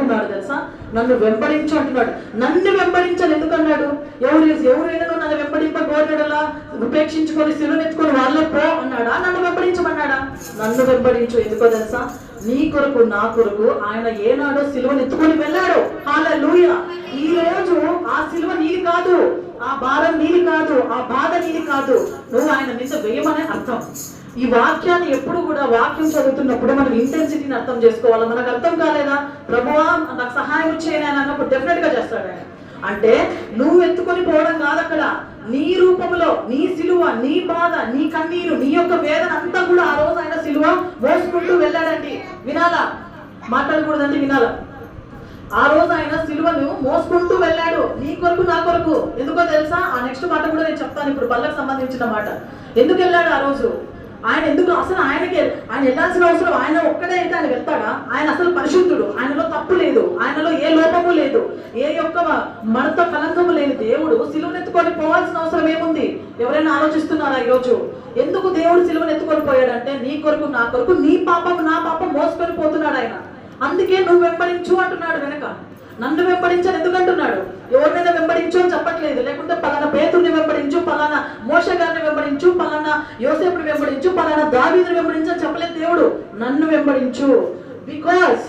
ఏమంటున్నాడు తెలుసా? నన్ను వెంబడించు అంటున్నాడు. నన్ను వెంబడించాలి ఎందుకన్నాడు? ఎవరైనా నన్ను వెంబడింపగోరడలా ఉపేక్షించుకొని సిలువనెత్తుకొని వాళ్ళే పో అన్నాడా? నన్ను వెంబడించమన్నాడా? నన్ను వెంబడించు. ఎందుకో తెలుసా? నీ కొరకు నా కొరకు ఆయన ఏనాడో సిలువనెత్తుకొని వెళ్ళాడు. హల్లెలూయా. ఈ రోజు ఆ సిలువ నీది కాదు, ఆ భారం నీది కాదు, ఆ బాధ నీది కాదు, నువ్వు ఆయన మీద వేయమనే అర్థం. ఈ వాక్యాన్ని ఎప్పుడు కూడా వాక్యం చదువుతున్నప్పుడు మనం ఇంటెన్సిటీని అర్థం చేసుకోవాలి. మనకు అర్థం కాలేదా? ప్రభువా నాకు సహాయం చేయని అని అన్నప్పుడు డెఫినెట్ గా చేస్తాడు ఆయన. అంటే నువ్వు ఎత్తుకొని పోవడం కాదు అక్కడ, నీ రూపంలో నీ సిలువ, నీ బాధ, నీ కన్నీరు, నీ యొక్క వేదన అంతా కూడా ఆ రోజు ఆయన సిలువ మోసుకుంటూ వెళ్ళాడండి. వినాలా? మాట్లాడకూడదండి, వినాలా? ఆ రోజు ఆయన సిలువను మోసుకుంటూ వెళ్ళాడు, నీ కొరకు నా కొరకు. ఎందుకో తెలుసా? ఆ నెక్స్ట్ మాట కూడా నేను చెప్తాను ఇప్పుడు, బల్లకు సంబంధించిన మాట. ఎందుకు వెళ్ళాడు ఆ రోజు ఆయన? ఎందుకు అసలు ఆయన వెళ్ళాల్సిన అవసరం ఆయన ఒక్కడే అయితే ఆయన వెళ్తాడా? ఆయన అసలు పరిశుద్ధుడు, ఆయనలో తప్పు లేదు, ఆయనలో ఏ లోపము లేదు, ఏ యొక్క మడత కలంకము లేని దేవుడు సిలువనెత్తుకొని పోవాల్సిన అవసరం ఏముంది? ఎవరైనా ఆలోచిస్తున్నారా ఈరోజు? ఎందుకు దేవుడు సిలువనెత్తుకొని పోయాడంటే నీ కొరకు నా కొరకు, నీ పాపం నా పాపం మోసుకొని పోతున్నాడు ఆయన. అందుకే నువ్వు వెంబడించు అంటున్నాడు వెనక. నన్ను వెంబడించని ఎందుకంటున్నాడు? ఎవరినైనా వెంబడించు అని చెప్పట్లేదు. లేకుంటే పలానా పేతుర్ని వెంబడించు, పలానా మోషే గారిని వెంబడించు, పలానా యోసేపుని వెంబడించు, పలానా దావీదుని వెంబడించు అని చెప్పలేదు దేవుడు. నన్ను వెంబడించు. బికాస్